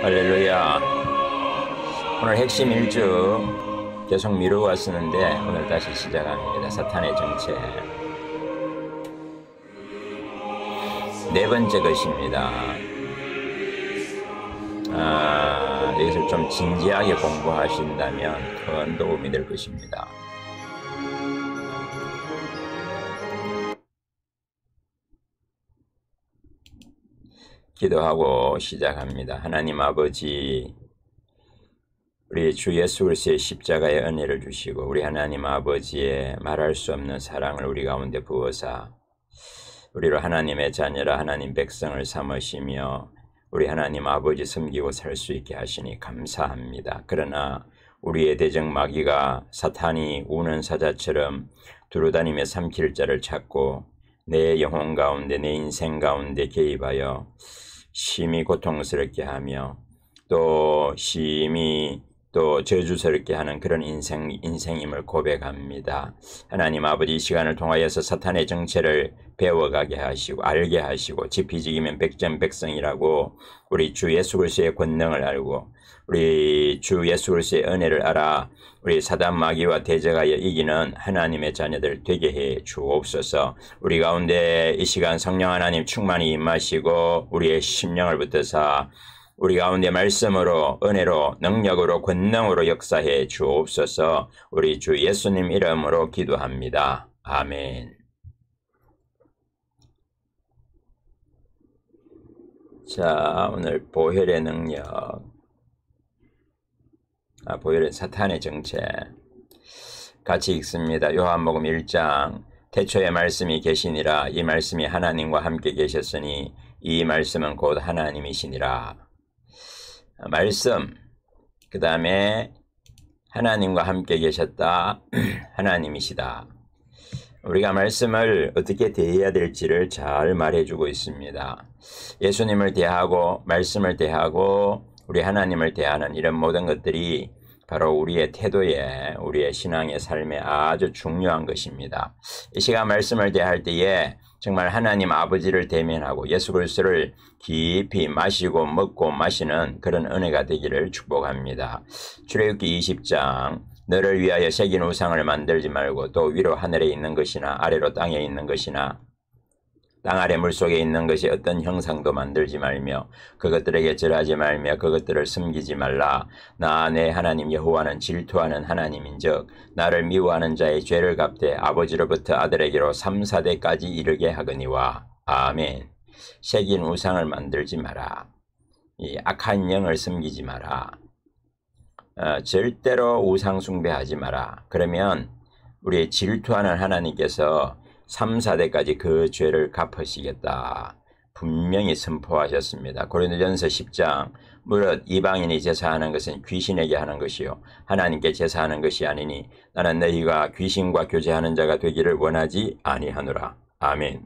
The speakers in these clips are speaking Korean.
할렐루야. 오늘 핵심 일주 계속 미루고 왔었는데 오늘 다시 시작합니다. 사탄의 정체. 네 번째 것입니다. 이것을 좀 진지하게 공부하신다면 큰 도움이 될 것입니다. 기도하고 시작합니다. 하나님 아버지, 우리 주 예수 그리스도의 십자가의 은혜를 주시고 우리 하나님 아버지의 말할 수 없는 사랑을 우리 가운데 부어사 우리로 하나님의 자녀라 하나님 백성을 삼으시며 우리 하나님 아버지 섬기고 살 수 있게 하시니 감사합니다. 그러나 우리의 대적 마귀가 사탄이 우는 사자처럼 두루다니며 삼킬 자를 찾고 내 영혼 가운데 내 인생 가운데 개입하여 심히 고통스럽게 하며 또 심히 또 저주스럽게 하는 그런 인생임을 고백합니다. 하나님 아버지, 이 시간을 통하여서 사탄의 정체를 배워가게 하시고 알게 하시고 지피지기면 백전백승이라고 우리 주 예수 그리스도의 권능을 알고 우리 주 예수 그리스도의 은혜를 알아 우리 사단 마귀와 대적하여 이기는 하나님의 자녀들 되게 해 주옵소서. 우리 가운데 이 시간 성령 하나님 충만히 임하시고 우리의 심령을 붙드사 우리 가운데 말씀으로 은혜로 능력으로 권능으로 역사해 주옵소서. 우리 주 예수님 이름으로 기도합니다. 아멘. 자, 오늘 보혈의 능력, 보혈의 사탄의 정체 같이 읽습니다. 요한복음 1장. 태초에 말씀이 계시니라. 이 말씀이 하나님과 함께 계셨으니 이 말씀은 곧 하나님이시니라. 말씀, 그 다음에 하나님과 함께 계셨다. 하나님이시다. 우리가 말씀을 어떻게 대해야 될지를 잘 말해주고 있습니다. 예수님을 대하고 말씀을 대하고 우리 하나님을 대하는 이런 모든 것들이 바로 우리의 태도에 우리의 신앙의 삶에 아주 중요한 것입니다. 이 시간 말씀을 대할 때에 정말 하나님 아버지를 대면하고 예수 그리스도를 깊이 마시고 먹고 마시는 그런 은혜가 되기를 축복합니다. 출애굽기 20장. 너를 위하여 새긴 우상을 만들지 말고 또 위로 하늘에 있는 것이나 아래로 땅에 있는 것이나 땅 아래 물속에 있는 것이 어떤 형상도 만들지 말며 그것들에게 절하지 말며 그것들을 섬기지 말라. 나 내 하나님 여호와는 질투하는 하나님인즉 나를 미워하는 자의 죄를 갚되 아버지로부터 아들에게로 3, 4대까지 이르게 하거니와. 아멘. 새긴 우상을 만들지 마라. 이 악한 영을 섬기지 마라. 절대로 우상 숭배하지 마라. 그러면 우리의 질투하는 하나님께서 3, 4대까지 그 죄를 갚으시겠다. 분명히 선포하셨습니다. 고린도전서 10장. 무릇 이방인이 제사하는 것은 귀신에게 하는 것이요 하나님께 제사하는 것이 아니니 나는 너희가 귀신과 교제하는 자가 되기를 원하지 아니하노라. 아멘.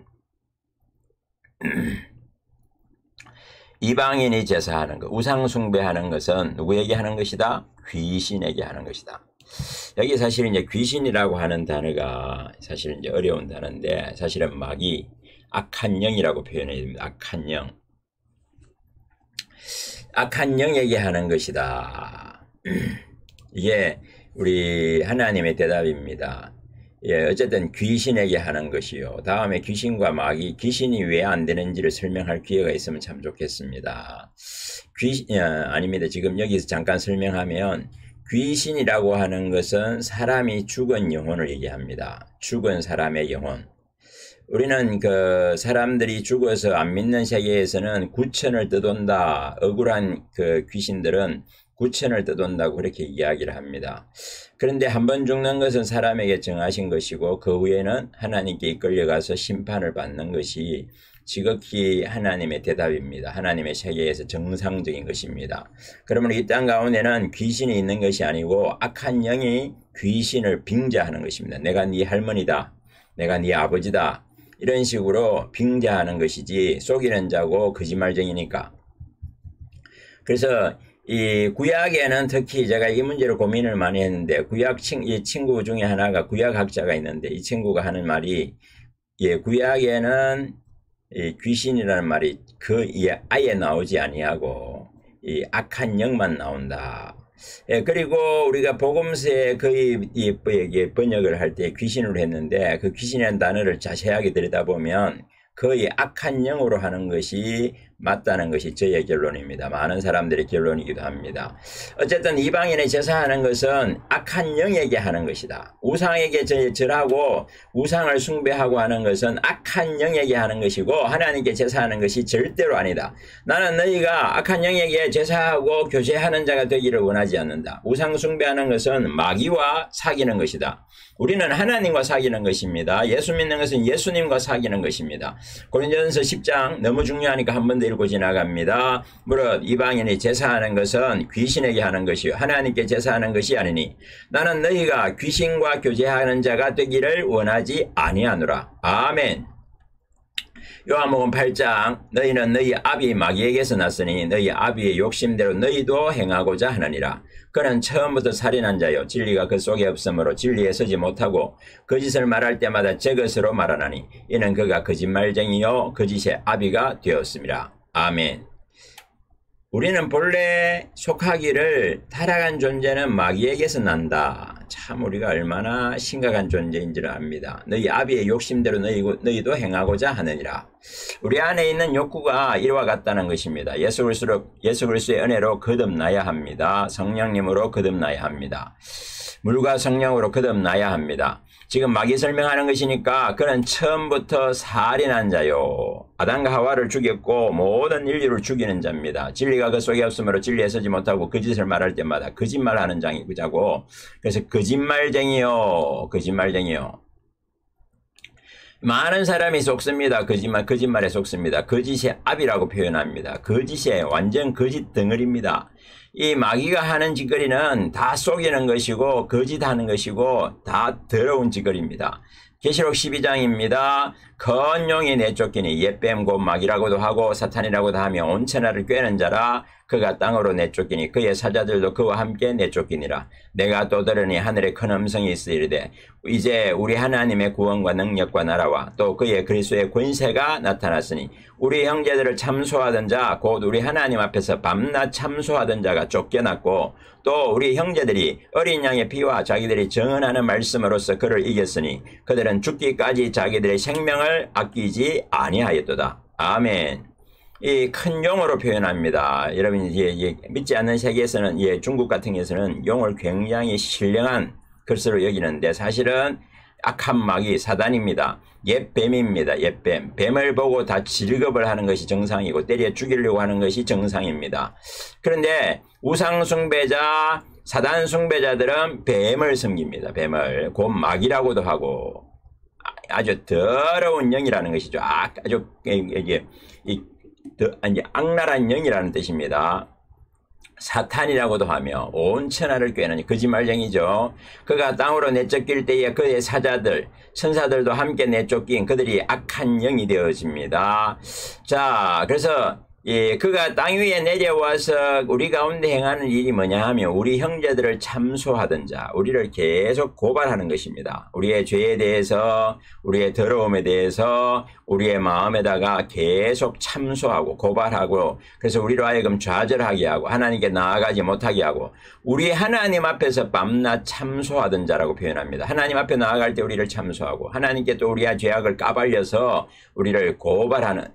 이방인이 제사하는 것, 우상 숭배하는 것은 누구에게 하는 것이다? 귀신에게 하는 것이다. 여기 사실 이제 귀신이라고 하는 단어가 사실 이제 어려운 단어인데 사실은 마귀, 악한 영이라고 표현해야 됩니다. 악한 영. 악한 영에게 하는 것이다. 이게 우리 하나님의 대답입니다. 예, 어쨌든 귀신에게 하는 것이요. 다음에 귀신과 마귀, 귀신이 왜 안 되는지를 설명할 기회가 있으면 참 좋겠습니다. 아닙니다. 지금 여기서 잠깐 설명하면 귀신이라고 하는 것은 사람이 죽은 영혼을 얘기합니다. 죽은 사람의 영혼. 우리는 그 사람들이 죽어서 안 믿는 세계에서는 구천을 떠돈다. 억울한 그 귀신들은 구천을 떠돈다고 그렇게 이야기를 합니다. 그런데 한 번 죽는 것은 사람에게 정하신 것이고 그 후에는 하나님께 이끌려가서 심판을 받는 것이 지극히 하나님의 대답입니다. 하나님의 세계에서 정상적인 것입니다. 그러면 이 땅 가운데는 귀신이 있는 것이 아니고 악한 영이 귀신을 빙자하는 것입니다. 내가 네 할머니다. 내가 네 아버지다. 이런 식으로 빙자하는 것이지 속이는 자고 거짓말쟁이니까. 그래서 이 구약에는 특히 제가 이 문제로 고민을 많이 했는데 이 친구 중에 하나가 구약학자가 있는데 이 친구가 하는 말이 구약에는 이 귀신이라는 말이 아예 나오지 아니하고 이 악한 영만 나온다. 예, 그리고 우리가 복음서에 거의 번역을 할 때 귀신으로 했는데 그 귀신이라는 단어를 자세하게 들여다보면 거의 악한 영으로 하는 것이 맞다는 것이 저의 결론입니다. 많은 사람들의 결론이기도 합니다. 어쨌든 이방인의 제사하는 것은 악한 영에게 하는 것이다. 우상에게 절하고 우상을 숭배하고 하는 것은 악한 영에게 하는 것이고 하나님께 제사하는 것이 절대로 아니다. 나는 너희가 악한 영에게 제사하고 교제하는 자가 되기를 원하지 않는다. 우상 숭배하는 것은 마귀와 사귀는 것이다. 우리는 하나님과 사귀는 것입니다. 예수 믿는 것은 예수님과 사귀는 것입니다. 고린도전서 10장 너무 중요하니까 한 번 더 읽고 지나갑니다. 무릇 이방인이 제사하는 것은 귀신에게 하는 것이요 하나님께 제사하는 것이 아니니 나는 너희가 귀신과 교제하는 자가 되기를 원하지 아니하노라. 아멘. 요한복음 8장 너희는 너희 아비 마귀에게서 났으니 너희 아비의 욕심대로 너희도 행하고자 하느니라. 그는 처음부터 살인한 자요 진리가 그 속에 없으므로 진리에 서지 못하고 거짓을 말할 때마다 제 것으로 말하나니 이는 그가 거짓말쟁이요 거짓의 아비가 되었습니다. 아멘. 우리는 본래 속하기를 타락한 존재는 마귀에게서 난다. 참 우리가 얼마나 심각한 존재인지를 압니다. 너희 아비의 욕심대로 너희도 행하고자 하느니라. 우리 안에 있는 욕구가 이와 같다는 것입니다. 예수 그리스도의 은혜로 거듭나야 합니다. 성령님으로 거듭나야 합니다. 물과 성령으로 거듭나야 합니다. 지금 마귀 설명하는 것이니까 그는 처음부터 살인한 자요. 아담과 하와를 죽였고 모든 인류를 죽이는 자입니다. 진리가 그 속에 없으므로 진리에 서지 못하고 거짓을 말할 때마다 거짓말하는 자고 그래서 거짓말쟁이요. 많은 사람이 속습니다. 거짓말에 속습니다. 거짓의 압이라고 표현합니다. 거짓의 완전 거짓 덩어리입니다. 이 마귀가 하는 짓거리는 다 속이는 것이고 거짓하는 것이고 다 더러운 짓거리입니다. 계시록 12장입니다. 큰 용이 내쫓기니 옛뱀 곧 마귀라고도 하고 사탄이라고도 하며 온 천하를 꿰는 자라. 그가 땅으로 내쫓기니 그의 사자들도 그와 함께 내쫓기니라. 내가 또 들으니 하늘에 큰 음성이 있으리되 이제 우리 하나님의 구원과 능력과 나라와 또 그의 그리스도의 권세가 나타났으니 우리 형제들을 참소하던 자 곧 우리 하나님 앞에서 밤낮 참소하던 자가 쫓겨났고 또 우리 형제들이 어린 양의 피와 자기들이 정언하는 말씀으로써 그를 이겼으니 그들은 죽기까지 자기들의 생명을 아끼지 아니하였도다. 아멘. 이 큰 용어로 표현합니다. 여러분 믿지 않는 세계에서는 중국 같은 경우에는 용을 굉장히 신령한 것으로 여기는데 사실은 악한 마귀 사단입니다. 옛뱀입니다. 옛뱀. 뱀을 보고 다 질겁을 하는 것이 정상이고 때려 죽이려고 하는 것이 정상입니다. 그런데 우상 숭배자, 사단 숭배자들은 뱀을 섬깁니다. 뱀을 곧 마귀라고도 하고 아주 더러운 영이라는 것이죠. 아주 악랄한 영이라는 뜻입니다. 사탄이라고도 하며 온 천하를 꿰는 거짓말쟁이죠. 그가 땅으로 내쫓길 때에 그의 사자들, 천사들도 함께 내쫓긴 그들이 악한 영이 되어집니다. 자, 그래서 그가 땅 위에 내려와서 우리 가운데 행하는 일이 뭐냐 하면 우리 형제들을 참소하던 자, 우리를 계속 고발하는 것입니다. 우리의 죄에 대해서, 우리의 더러움에 대해서, 우리의 마음에다가 계속 참소하고 고발하고 그래서 우리로 하여금 좌절하게 하고 하나님께 나아가지 못하게 하고 우리 하나님 앞에서 밤낮 참소하던 자라고 표현합니다. 하나님 앞에 나아갈 때 우리를 참소하고 하나님께 또 우리의 죄악을 까발려서 우리를 고발하는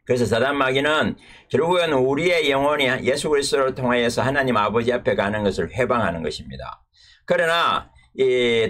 그래서 사단 마귀는 결국은 우리의 영혼이 예수 그리스도를 통하여서 하나님 아버지 앞에 가는 것을 회방하는 것입니다. 그러나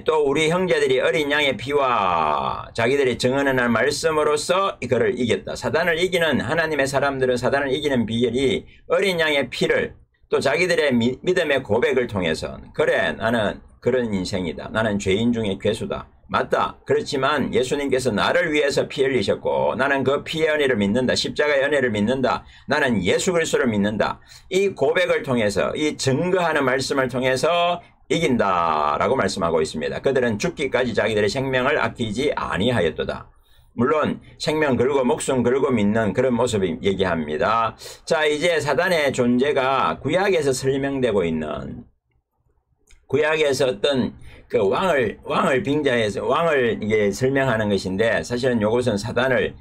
또 우리 형제들이 어린 양의 피와 자기들이 정언한 말씀으로써 그를 이겼다. 사단을 이기는 하나님의 사람들은 사단을 이기는 비결이 어린 양의 피를 또 자기들의 믿음의 고백을 통해서 그래 나는 그런 인생이다. 나는 죄인 중에 괴수다. 맞다. 그렇지만 예수님께서 나를 위해서 피 흘리셨고 나는 그 피의 은혜를 믿는다. 십자가의 은혜를 믿는다. 나는 예수 그리스도를 믿는다. 이 고백을 통해서 이 증거하는 말씀을 통해서 이긴다라고 말씀하고 있습니다. 그들은 죽기까지 자기들의 생명을 아끼지 아니하였도다. 물론 생명 걸고 목숨 걸고 믿는 그런 모습을 얘기합니다. 자, 이제 사단의 존재가 구약에서 설명되고 있는 구약에서 어떤 그 왕을 빙자해서 왕을 설명하는 것인데 사실은 이것은 사단을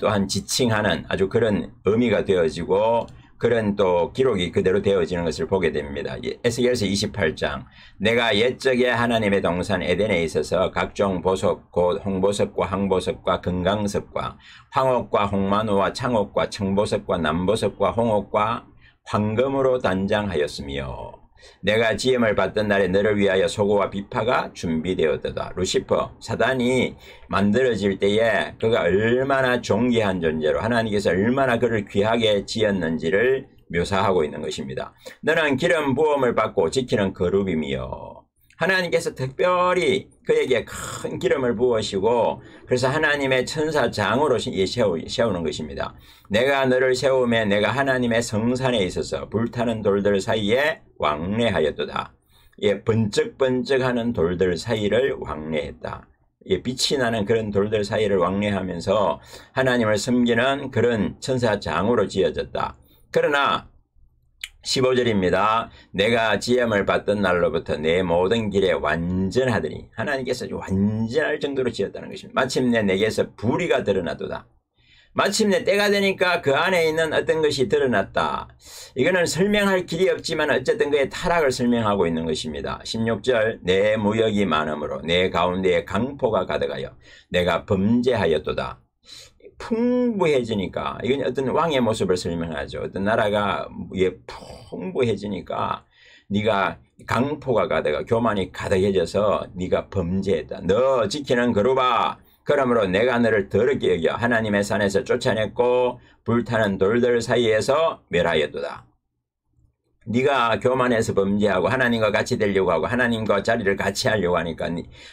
또한 지칭하는 아주 그런 의미가 되어지고 그런 또 기록이 그대로 되어지는 것을 보게 됩니다. 에스겔서 28장 내가 옛적에 하나님의 동산 에덴에 있어서 각종 보석 곧 홍보석과 황보석과 금강석과 황옥과 홍마누와 창옥과 청보석과 남보석과 홍옥과 황금으로 단장하였으며 내가 지음을 받던 날에 너를 위하여 소고와 비파가 준비되었도다. 루시퍼 사단이 만들어질 때에 그가 얼마나 존귀한 존재로 하나님께서 얼마나 그를 귀하게 지었는지를 묘사하고 있는 것입니다. 너는 기름 부음을 받고 지키는 거룩이며 하나님께서 특별히 그에게 큰 기름을 부으시고 그래서 하나님의 천사장으로 세우는 것입니다. 내가 너를 세우며 내가 하나님의 성산에 있어서 불타는 돌들 사이에 왕래하였도다. 예, 번쩍번쩍하는 돌들 사이를 왕래했다. 예, 빛이 나는 그런 돌들 사이를 왕래하면서 하나님을 섬기는 그런 천사장으로 지어졌다. 그러나 15절입니다. 내가 지음을 받던 날로부터 내 모든 길에 완전하더니 하나님께서 완전할 정도로 지었다는 것입니다. 마침내 내게서 불의가 드러나도다. 마침내 때가 되니까 그 안에 있는 어떤 것이 드러났다. 이거는 설명할 길이 없지만 어쨌든 그의 타락을 설명하고 있는 것입니다. 16절 내 무역이 많으므로 내 가운데에 강포가 가득하여 내가 범죄하였도다. 풍부해지니까 이건 어떤 왕의 모습을 설명하죠. 어떤 나라가 풍부해지니까 네가 강포가 가득하 교만이 가득해져서 네가 범죄했다. 너 지키는 거룩아 그러므로 내가 너를 더럽게 여겨 하나님의 산에서 쫓아냈고 불타는 돌들 사이에서 멸하였도다. 네가 교만해서 범죄하고 하나님과 같이 되려고 하고 하나님과 자리를 같이 하려고 하니까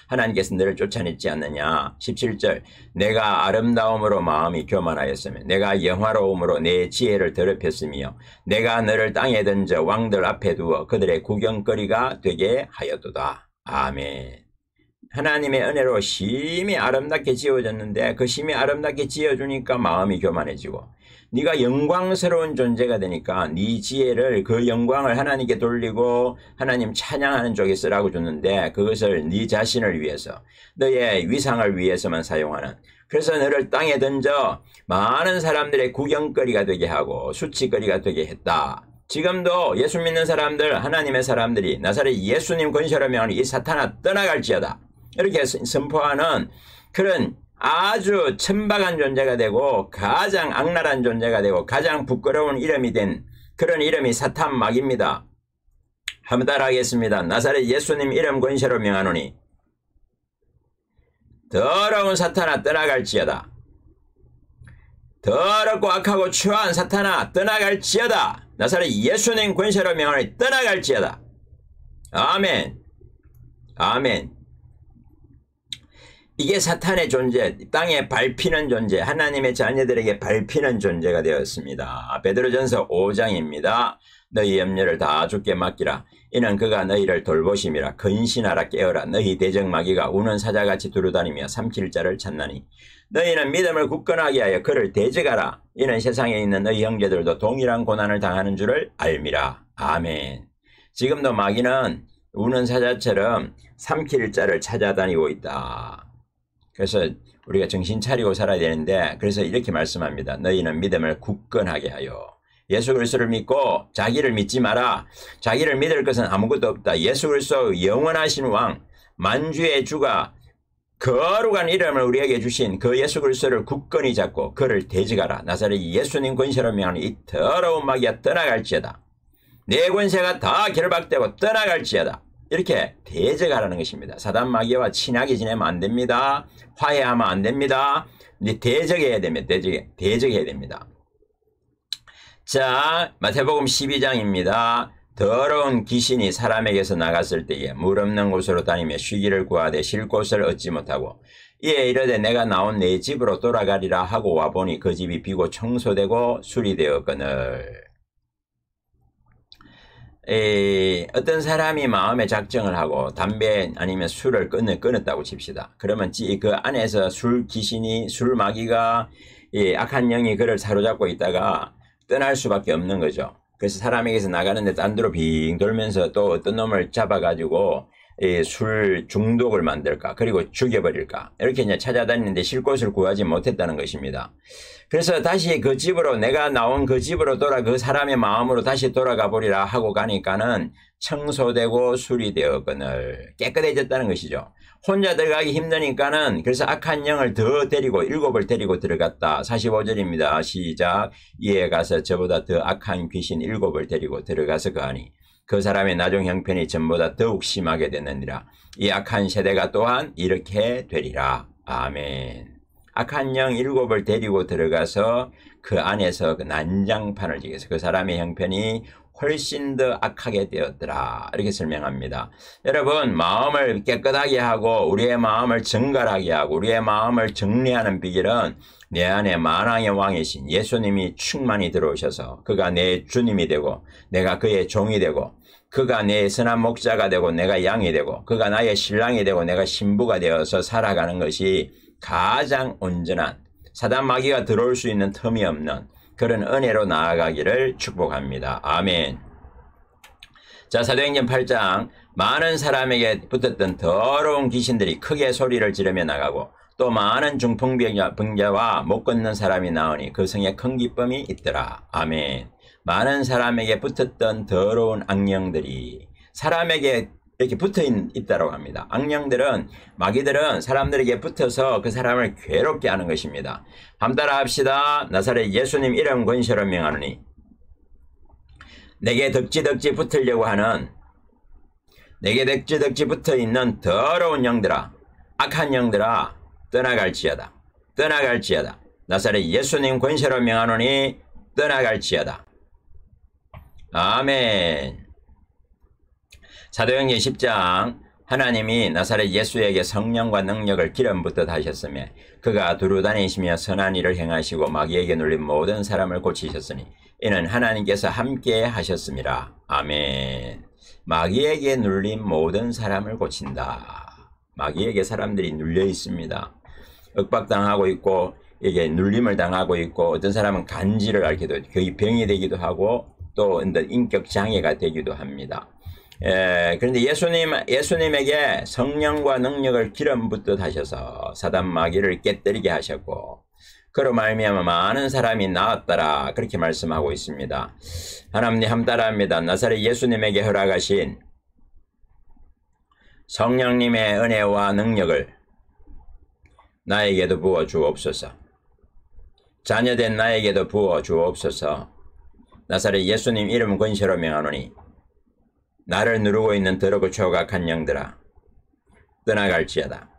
하나님께서 너를 쫓아냈지 않느냐. 17절 내가 아름다움으로 마음이 교만하였으며 내가 영화로움으로 내 지혜를 더럽혔으며 내가 너를 땅에 던져 왕들 앞에 두어 그들의 구경거리가 되게 하였도다. 아멘. 하나님의 은혜로 심히 아름답게 지어졌는데 그 심히 아름답게 지어주니까 마음이 교만해지고 네가 영광스러운 존재가 되니까 네 지혜를 그 영광을 하나님께 돌리고 하나님 찬양하는 쪽에 쓰라고 줬는데 그것을 네 자신을 위해서 너의 위상을 위해서만 사용하는 그래서 너를 땅에 던져 많은 사람들의 구경거리가 되게 하고 수치거리가 되게 했다. 지금도 예수 믿는 사람들 하나님의 사람들이 나사렛 예수님 권세로 명하는 이 사탄아 떠나갈지어다 이렇게 선포하는 그런 아주 천박한 존재가 되고 가장 악랄한 존재가 되고 가장 부끄러운 이름이 된 그런 이름이 사탄 마귀입니다. 한번 따라하겠습니다. 나사렛 예수님 이름 권세로 명하노니 더러운 사탄아 떠나갈지어다. 더럽고 악하고 추한 사탄아 떠나갈지어다. 나사렛 예수님 권세로 명하노니 떠나갈지어다. 아멘. 아멘. 이게 사탄의 존재, 땅에 밟히는 존재, 하나님의 자녀들에게 밟히는 존재가 되었습니다. 베드로전서 5장입니다. 너희 염려를 다 주께 맡기라. 이는 그가 너희를 돌보심이라. 근신하라 깨어라. 너희 대적마귀가 우는 사자같이 두루다니며 삼킬 자를 찾나니 너희는 믿음을 굳건하게 하여 그를 대적하라. 이는 세상에 있는 너희 형제들도 동일한 고난을 당하는 줄을 알미라. 아멘. 지금도 마귀는 우는 사자처럼 삼킬 자를 찾아다니고 있다. 그래서 우리가 정신 차리고 살아야 되는데 그래서 이렇게 말씀합니다. 너희는 믿음을 굳건하게 하여 예수 그리스도를 믿고 자기를 믿지 마라. 자기를 믿을 것은 아무것도 없다. 예수 그리스도 영원하신 왕 만주의 주가 거룩한 이름을 우리에게 주신 그 예수 그리스도를 굳건히 잡고 그를 대적하라. 나사렛 예수님 권세로 명하는 이 더러운 마귀가 떠나갈지어다. 내 권세가 다 결박되고 떠나갈지어다. 이렇게 대적하라는 것입니다. 사단 마귀와 친하게 지내면 안 됩니다. 화해하면 안 됩니다. 이제 대적해야 됩니다. 대적해야 됩니다. 자, 마태복음 12장입니다. 더러운 귀신이 사람에게서 나갔을 때에 물 없는 곳으로 다니며 쉬기를 구하되 쉴 곳을 얻지 못하고 이에 이르되 내가 나온 내 집으로 돌아가리라 하고 와보니 그 집이 비고 청소되고 수리되었거늘. 어떤 사람이 마음에 작정을 하고 담배 아니면 술을 끊었다고 칩시다. 그러면 그 안에서 술 귀신이 술 마귀가 악한 영이 그를 사로잡고 있다가 떠날 수밖에 없는 거죠. 그래서 사람에게서 나가는데 딴 데로 빙 돌면서 또 어떤 놈을 잡아가지고 이 술 중독을 만들까 그리고 죽여버릴까 이렇게 이제 찾아다니는데 쉴 곳을 구하지 못했다는 것입니다. 그래서 다시 그 집으로 내가 나온 그 집으로 그 사람의 마음으로 다시 돌아가 보리라 하고 가니까는 청소되고 수리되었거늘 깨끗해졌다는 것이죠. 혼자 들어가기 힘드니까는 그래서 악한 영을 더 데리고 7을 데리고 들어갔다. 45절입니다. 시작. 이에 가서 저보다 더 악한 귀신 7을 데리고 들어가서 거하니 그 사람의 나중 형편이 전보다 더욱 심하게 됐느니라. 이 악한 세대가 또한 이렇게 되리라. 아멘. 악한 영 7을 데리고 들어가서 그 안에서 그 난장판을 지게서 그 사람의 형편이 훨씬 더 악하게 되었더라. 이렇게 설명합니다. 여러분, 마음을 깨끗하게 하고 우리의 마음을 정갈하게 하고 우리의 마음을 정리하는 비결은 내 안에 만왕의 왕이신 예수님이 충만히 들어오셔서 그가 내 주님이 되고 내가 그의 종이 되고 그가 내 선한 목자가 되고 내가 양이 되고 그가 나의 신랑이 되고 내가 신부가 되어서 살아가는 것이 가장 온전한 사단 마귀가 들어올 수 있는 틈이 없는 그런 은혜로 나아가기를 축복합니다. 아멘. 자, 사도행전 8장 많은 사람에게 붙었던 더러운 귀신들이 크게 소리를 지르며 나가고 또 많은 중풍병자와 못 걷는 사람이 나오니 그 성에 큰 기쁨이 있더라. 아멘. 많은 사람에게 붙었던 더러운 악령들이 사람에게 이렇게 붙어 있다고 합니다. 악령들은 마귀들은 사람들에게 붙어서 그 사람을 괴롭게 하는 것입니다. 함 따라 합시다. 나사렛 예수님 이름 권세로 명하노니 내게 덕지덕지 붙으려고 하는 내게 덕지덕지 붙어 있는 더러운 영들아 악한 영들아 떠나갈지어다. 떠나갈지어다. 나사렛 예수님 권세로 명하노니 떠나갈지어다. 아멘. 사도행전 10장 하나님이 나사렛 예수에게 성령과 능력을 기름 붓듯 하셨으며 그가 두루 다니시며 선한 일을 행하시고 마귀에게 눌린 모든 사람을 고치셨으니 이는 하나님께서 함께 하셨음이라. 아멘. 마귀에게 눌린 모든 사람을 고친다. 마귀에게 사람들이 눌려 있습니다. 윽박당하고 있고 이게 눌림을 당하고 있고 어떤 사람은 간지를 앓기도 거의 병이 되기도 하고 또 인격 장애가 되기도 합니다. 그런데 예수님에게 성령과 능력을 기름 붓듯 하셔서 사단 마귀를 깨뜨리게 하셨고 그로 말미암아 많은 사람이 나았더라 그렇게 말씀하고 있습니다. 하나님 함따라합니다. 나사렛 예수님에게 허락하신 성령님의 은혜와 능력을 나에게도 부어 주옵소서. 자녀된 나에게도 부어 주옵소서. 나사렛 예수님 이름 권세로 명하노니 나를 누르고 있는 더럽고 초각한 영들아 떠나갈지어다.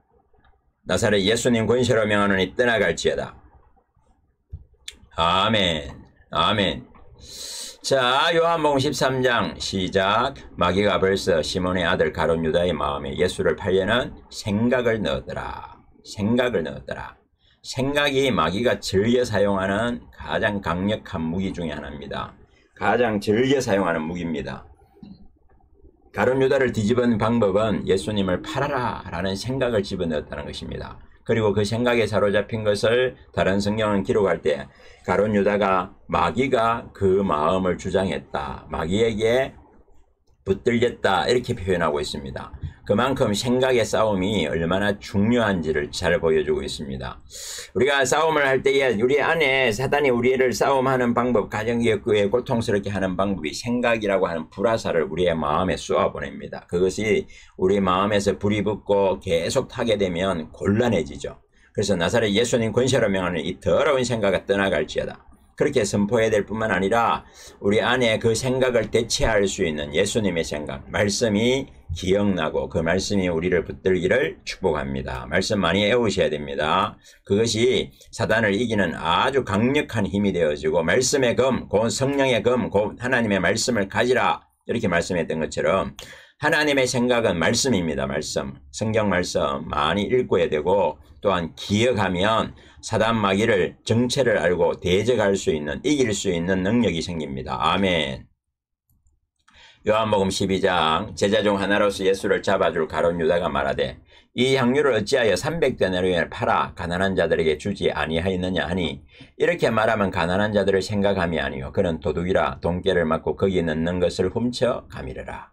나사렛 예수님 권세로 명하노니 떠나갈지어다. 아멘. 아멘. 자, 요한복음 13장 시작. 마귀가 벌써 시몬의 아들 가룟 유다의 마음에 예수를 팔려는 생각을 넣었더라. 생각을 넣었더라. 생각이 마귀가 즐겨 사용하는 가장 강력한 무기 중에 하나입니다. 가장 즐겨 사용하는 무기입니다. 가룟 유다를 뒤집은 방법은 예수님을 팔아라 라는 생각을 집어넣었다는 것입니다. 그리고 그 생각에 사로잡힌 것을 다른 성경은 기록할 때 가룟 유다가 마귀가 그 마음을 주장했다. 마귀에게 붙들렸다 이렇게 표현하고 있습니다. 그만큼 생각의 싸움이 얼마나 중요한지를 잘 보여주고 있습니다. 우리가 싸움을 할 때에 우리 안에 사단이 우리를 싸움하는 방법, 가정기에 고통스럽게 하는 방법이 생각이라고 하는 불화살을 우리의 마음에 쏘아보냅니다. 그것이 우리 마음에서 불이 붙고 계속 타게 되면 곤란해지죠. 그래서 나사렛 예수님 권세로 명하는 이 더러운 생각이 떠나갈지어다. 그렇게 선포해야 될 뿐만 아니라 우리 안에 그 생각을 대체할 수 있는 예수님의 생각, 말씀이 기억나고 그 말씀이 우리를 붙들기를 축복합니다. 말씀 많이 외우셔야 됩니다. 그것이 사단을 이기는 아주 강력한 힘이 되어지고 말씀의 검, 곧 성령의 검, 곧 하나님의 말씀을 가지라 이렇게 말씀했던 것처럼 하나님의 생각은 말씀입니다. 말씀, 성경 말씀 많이 읽어야 되고 또한 기억하면 사단 마귀를 정체를 알고 대적할 수 있는 이길 수 있는 능력이 생깁니다. 아멘. 요한복음 12장 제자 중 하나로서 예수를 잡아줄 가룟 유다가 말하되 이 향유를 어찌하여 300데나리온을 팔아 가난한 자들에게 주지 아니하였느냐 하니 이렇게 말하면 가난한 자들을 생각함이 아니요 그는 도둑이라 돈깨를 맞고 거기에 넣는 것을 훔쳐 가미르라.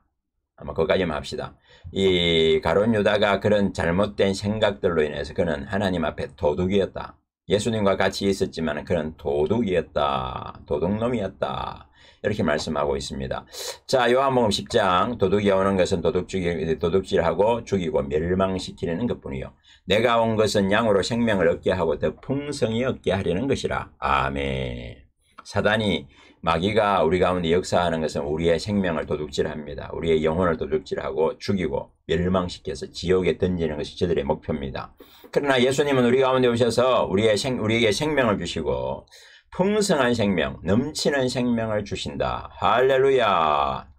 아마 그거까지만 합시다. 이 가룟 유다가 그런 잘못된 생각들로 인해서 그는 하나님 앞에 도둑이었다. 예수님과 같이 있었지만 그는 도둑이었다. 도둑놈이었다. 이렇게 말씀하고 있습니다. 자, 요한복음 10장 도둑이 오는 것은 도둑질하고 죽이고 멸망시키는 것뿐이요. 내가 온 것은 양으로 생명을 얻게 하고 더 풍성히 얻게 하려는 것이라. 아멘. 사단이 마귀가 우리 가운데 역사하는 것은 우리의 생명을 도둑질합니다. 우리의 영혼을 도둑질하고 죽이고 멸망시켜서 지옥에 던지는 것이 저들의 목표입니다. 그러나 예수님은 우리 가운데 오셔서 우리에게 생명을 주시고 풍성한 생명, 넘치는 생명을 주신다. 할렐루야.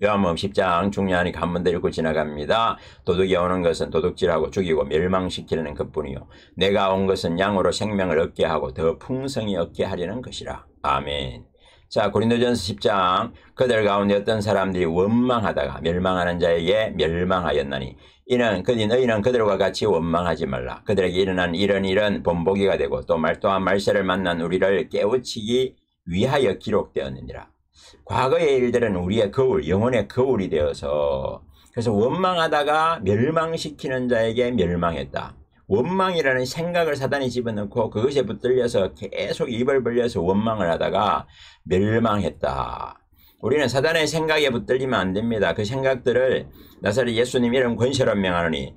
요한복음 10장 중요하니까 한 번 더 읽고 지나갑니다. 도둑이 오는 것은 도둑질하고 죽이고 멸망시키려는 것뿐이요. 내가 온 것은 양으로 생명을 얻게 하고 더 풍성히 얻게 하려는 것이라. 아멘. 자, 고린도전서 10장 그들 가운데 어떤 사람들이 원망하다가 멸망하는 자에게 멸망하였나니 너희는 그들과 같이 원망하지 말라. 그들에게 일어난 이런 일은 본보기가 되고 또한 말세를 만난 우리를 깨우치기 위하여 기록되었느니라. 과거의 일들은 우리의 거울, 영혼의 거울이 되어서 그래서 원망하다가 멸망시키는 자에게 멸망했다. 원망이라는 생각을 사단이 집어넣고 그것에 붙들려서 계속 입을 벌려서 원망을 하다가 멸망했다. 우리는 사단의 생각에 붙들리면 안 됩니다. 그 생각들을 나사렛 예수님 이름 권세로 명하노니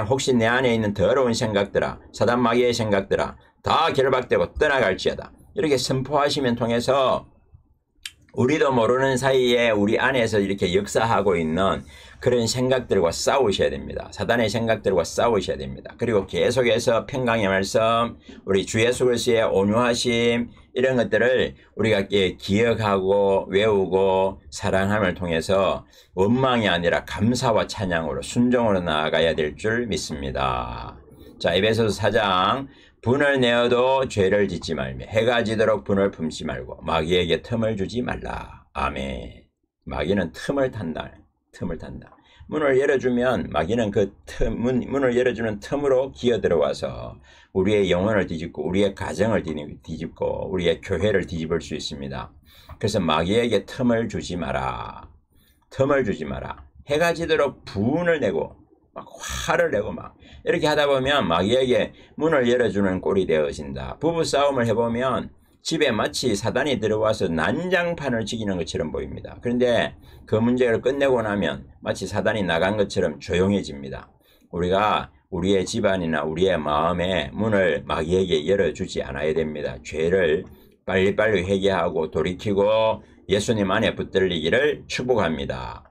혹시 내 안에 있는 더러운 생각들아, 사단 마귀의 생각들아, 다 결박되고 떠나갈지어다. 이렇게 선포하시면 통해서 우리도 모르는 사이에 우리 안에서 이렇게 역사하고 있는 그런 생각들과 싸우셔야 됩니다. 사단의 생각들과 싸우셔야 됩니다. 그리고 계속해서 평강의 말씀, 우리 주 예수 그리스도의 온유하심 이런 것들을 우리가 기억하고 외우고 사랑함을 통해서 원망이 아니라 감사와 찬양으로 순종으로 나아가야 될 줄 믿습니다. 자, 에베소서 4장 분을 내어도 죄를 짓지 말며 해가 지도록 분을 품지 말고 마귀에게 틈을 주지 말라. 아멘. 마귀는 틈을 탄다. 틈을 탄다. 문을 열어주면 마귀는 문을 열어주는 틈으로 기어들어와서 우리의 영혼을 뒤집고 우리의 가정을 뒤집고 우리의 교회를 뒤집을 수 있습니다. 그래서 마귀에게 틈을 주지 마라. 틈을 주지 마라. 해가 지도록 분을 내고 막 화를 내고 막 이렇게 하다 보면 마귀에게 문을 열어주는 꼴이 되어진다. 부부싸움을 해보면 집에 마치 사단이 들어와서 난장판을 지키는 것처럼 보입니다. 그런데 그 문제를 끝내고 나면 마치 사단이 나간 것처럼 조용해집니다. 우리가 우리의 집안이나 우리의 마음에 문을 마귀에게 열어주지 않아야 됩니다. 죄를 빨리빨리 회개하고 돌이키고 예수님 안에 붙들리기를 축복합니다.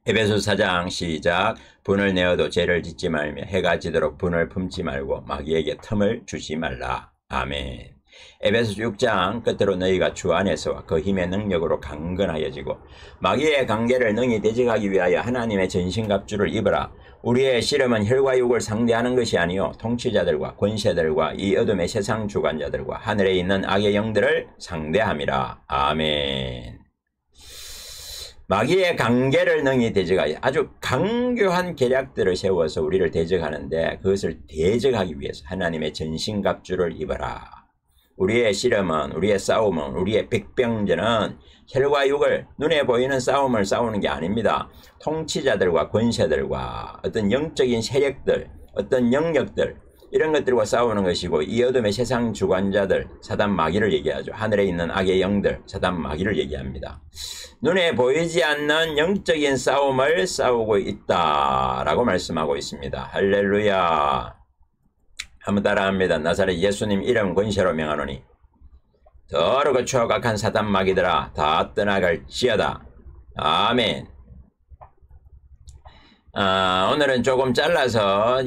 에베소서 4장 시작. 분을 내어도 죄를 짓지 말며 해가 지도록 분을 품지 말고 마귀에게 틈을 주지 말라. 아멘. 에베소서 6장 끝으로 너희가 주 안에서와 그 힘의 능력으로 강건하여지고 마귀의 관계를 능히 대적하기 위하여 하나님의 전신갑주를 입어라. 우리의 씨름은 혈과 육을 상대하는 것이 아니요 통치자들과 권세들과 이 어둠의 세상 주관자들과 하늘에 있는 악의 영들을 상대함이라. 아멘. 마귀의 관계를 능히 대적하여 아주 강교한 계략들을 세워서 우리를 대적하는데 그것을 대적하기 위해서 하나님의 전신갑주를 입어라. 우리의 씨름은, 우리의 싸움은, 우리의 백병전은 혈과 육을 눈에 보이는 싸움을 싸우는 게 아닙니다. 통치자들과 권세들과 어떤 영적인 세력들, 어떤 영역들 이런 것들과 싸우는 것이고 이 어둠의 세상 주관자들, 사단 마귀를 얘기하죠. 하늘에 있는 악의 영들, 사단 마귀를 얘기합니다. 눈에 보이지 않는 영적인 싸움을 싸우고 있다라고 말씀하고 있습니다. 할렐루야. 한번 따라합니다. 나사렛 예수님 이름 권세로 명하노니 더럽고 추악한 사단 마귀들아 다 떠나갈지어다. 아멘. 오늘은 조금 잘라서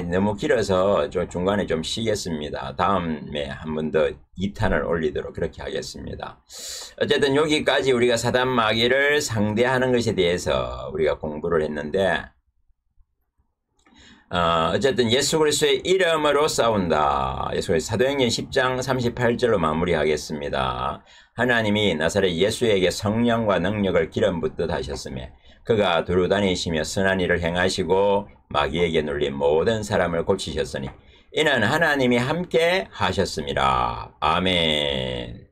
너무 길어서 중간에 좀 쉬겠습니다. 다음에 한 번 더 2탄을 올리도록 그렇게 하겠습니다. 어쨌든 여기까지 우리가 사단 마귀를 상대하는 것에 대해서 우리가 공부를 했는데 어쨌든 예수 그리스도의 이름으로 싸운다. 예수 그리스도 사도행전 10장 38절로 마무리하겠습니다. 하나님이 나사렛 예수에게 성령과 능력을 기름 붓듯 하셨으며 그가 두루 다니시며 선한 일을 행하시고 마귀에게 눌린 모든 사람을 고치셨으니 이는 하나님이 함께 하셨습니다. 아멘.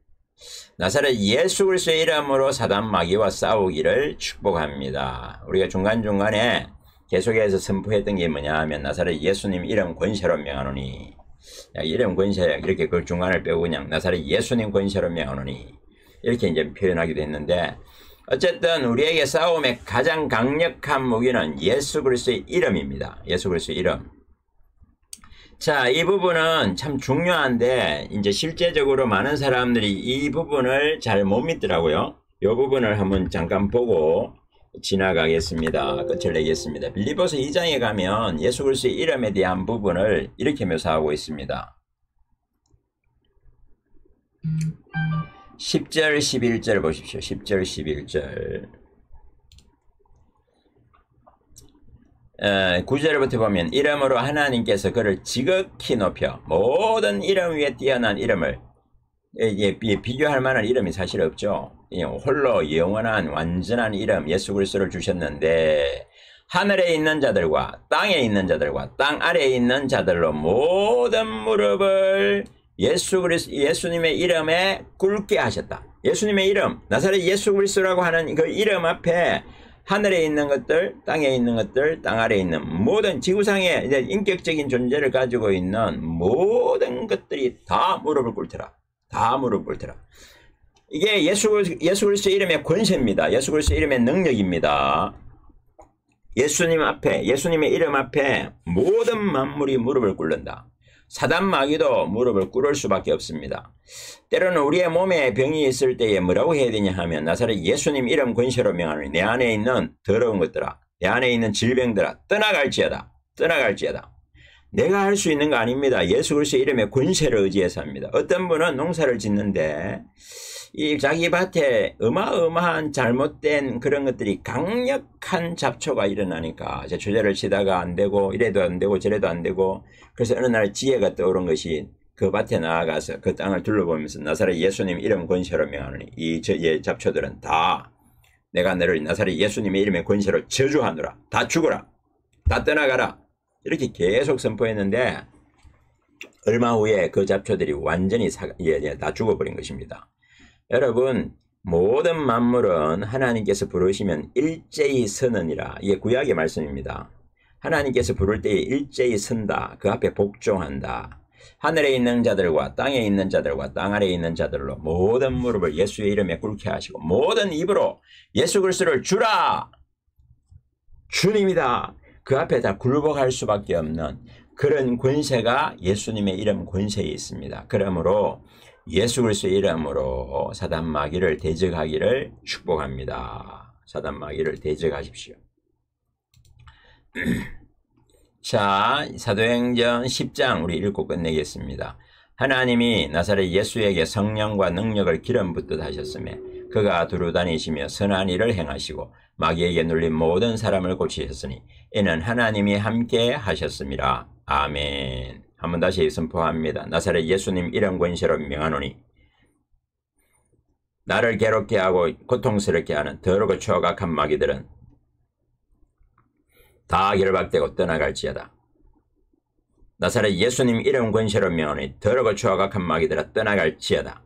나사렛 예수 그리스도의 이름으로 사단 마귀와 싸우기를 축복합니다. 우리가 중간중간에 계속해서 선포했던 게 뭐냐 하면 나사렛 예수님 이름 권세로 명하노니, 야, 이름 권세 이렇게 그 중간을 빼고 그냥 나사렛 예수님 권세로 명하노니 이렇게 이제 표현하기도 했는데, 어쨌든 우리에게 싸움의 가장 강력한 무기는 예수 그리스도의 이름입니다. 예수 그리스도의 이름. 자, 이 부분은 참 중요한데 이제 실제적으로 많은 사람들이 이 부분을 잘 못 믿더라고요. 이 부분을 한번 잠깐 보고 지나가겠습니다. 끝을 내겠습니다. 빌립보서 2장에 가면 예수 그리스도의 이름에 대한 부분을 이렇게 묘사하고 있습니다. 10절 11절 보십시오. 10절 11절 9절부터 보면 이름으로 하나님께서 그를 지극히 높여 모든 이름 위에 뛰어난 이름을, 비교할 만한 이름이 사실 없죠. 홀로 영원한 완전한 이름 예수 그리스도를 주셨는데, 하늘에 있는 자들과 땅에 있는 자들과 땅 아래에 있는 자들로 모든 무릎을 예수님의 이름에 꿇게 하셨다. 예수님의 이름, 나사렛 예수 그리스도라고 하는 그 이름 앞에 하늘에 있는 것들, 땅에 있는 것들, 땅 아래에 있는 모든 지구상에 이제 인격적인 존재를 가지고 있는 모든 것들이 다 무릎을 꿇더라. 다 무릎을 꿇더라. 이게 예수 그리스도의 이름의 권세입니다. 예수 그리스도의 이름의 능력입니다. 예수님 앞에, 예수님의 이름 앞에 모든 만물이 무릎을 꿇는다. 사단 마귀도 무릎을 꿇을 수밖에 없습니다. 때로는 우리의 몸에 병이 있을 때에 뭐라고 해야 되냐 하면, 나사렛 예수님 이름 권세로 명하노니 내 안에 있는 더러운 것들아, 내 안에 있는 질병들아 떠나갈지어다. 떠나갈지어다. 내가 할 수 있는 거 아닙니다. 예수 그리스도의 이름의 권세를 의지해서 합니다. 어떤 분은 농사를 짓는데 이 자기 밭에 어마어마한 잘못된 그런 것들이, 강력한 잡초가 일어나니까 조절을 치다가 안 되고, 이래도 안 되고 저래도 안 되고, 그래서 어느 날 지혜가 떠오른 것이 그 밭에 나아가서 그 땅을 둘러보면서 나사렛 예수님 이름 권세로 명하노니 이 잡초들은 다 내가 너를 나사렛 예수님의 이름의 권세로 저주하노라. 다 죽어라. 다 떠나가라. 이렇게 계속 선포했는데 얼마 후에 그 잡초들이 완전히 다 죽어버린 것입니다. 여러분, 모든 만물은 하나님께서 부르시면 일제히 서느니라. 이게 구약의 말씀입니다. 하나님께서 부를 때에 일제히 선다. 그 앞에 복종한다. 하늘에 있는 자들과 땅에 있는 자들과 땅 아래에 있는 자들로 모든 무릎을 예수의 이름에 꿇게 하시고 모든 입으로 예수 그리스도를 주라. 주님이다. 그 앞에 다 굴복할 수밖에 없는 그런 권세가 예수님의 이름 권세에 있습니다. 그러므로 예수 그리스도의 이름으로 사단 마귀를 대적하기를 축복합니다. 사단 마귀를 대적하십시오. 자, 사도행전 10장 우리 읽고 끝내겠습니다. 하나님이 나사렛 예수에게 성령과 능력을 기름 붓듯 하셨으며 그가 두루 다니시며 선한 일을 행하시고 마귀에게 눌린 모든 사람을 고치셨으니 이는 하나님이 함께 하셨음이라. 아멘. 한번 다시 선포합니다. 나사렛 예수님 이름 권세로 명하노니 나를 괴롭게 하고 고통스럽게 하는 더럽고 추악한 마귀들은 다 결박되고 떠나갈지어다. 나사렛 예수님 이름 권세로 명하노니 더럽고 추악한 마귀들아 떠나갈지어다.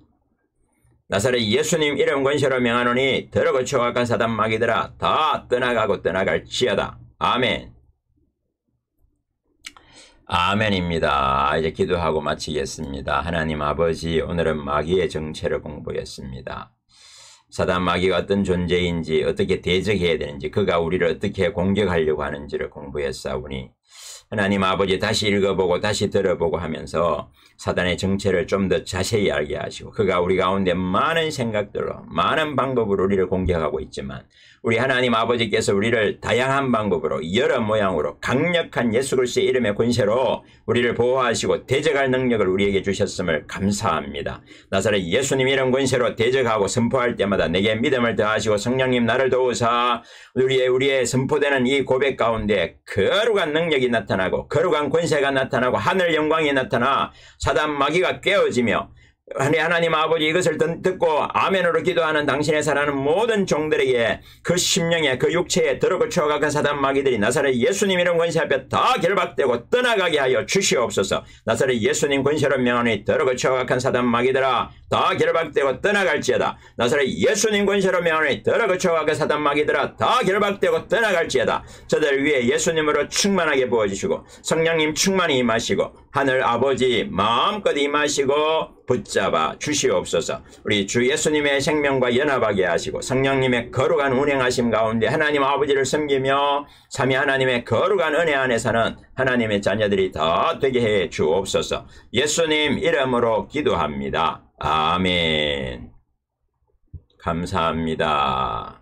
나사렛 예수님 이름 권세로 명하노니 더럽고 추악한 사단 마귀들아 다 떠나가고 떠나갈지어다. 아멘. 아멘입니다. 이제 기도하고 마치겠습니다. 하나님 아버지, 오늘은 마귀의 정체를 공부했습니다. 사단 마귀가 어떤 존재인지, 어떻게 대적해야 되는지, 그가 우리를 어떻게 공격하려고 하는지를 공부했사오니 하나님 아버지, 다시 읽어보고 다시 들어보고 하면서 사단의 정체를 좀 더 자세히 알게 하시고, 그가 우리 가운데 많은 생각들로 많은 방법으로 우리를 공격하고 있지만 우리 하나님 아버지께서 우리를 다양한 방법으로 여러 모양으로 강력한 예수 그리스도의 이름의 권세로 우리를 보호하시고 대적할 능력을 우리에게 주셨음을 감사합니다. 나사렛 예수님 이름 권세로 대적하고 선포할 때마다 내게 믿음을 더하시고 성령님 나를 도우사 우리의 선포되는 이 고백 가운데 거룩한 능력이 나타나고 거룩한 권세가 나타나고 하늘 영광이 나타나 사단 마귀가 깨어지며 하나님 아버지, 이것을 듣고 아멘으로 기도하는 당신의 사랑하는 모든 종들에게 그 심령에 그 육체에 더럽고 추악한 사단 마귀들이 나사렛 예수님 이름 권세 앞에 다 결박되고 떠나가게 하여 주시옵소서. 나사렛 예수님 권세로 명하니 더럽고 추악한 사단 마귀들아 다 결박되고 떠나갈지어다. 나사렛 예수님 권세로 명하노니 더러 거쳐가 그 사단 마귀들아 다 결박되고 떠나갈지어다. 저들 위에 예수님으로 충만하게 부어주시고 성령님 충만히 임하시고 하늘 아버지 마음껏 임하시고 붙잡아 주시옵소서. 우리 주 예수님의 생명과 연합하게 하시고 성령님의 거룩한 운행하심 가운데 하나님 아버지를 섬기며 삼위 하나님의 거룩한 은혜 안에 사는 하나님의 자녀들이 다 되게 해 주옵소서. 예수님 이름으로 기도합니다. 아멘. 감사합니다.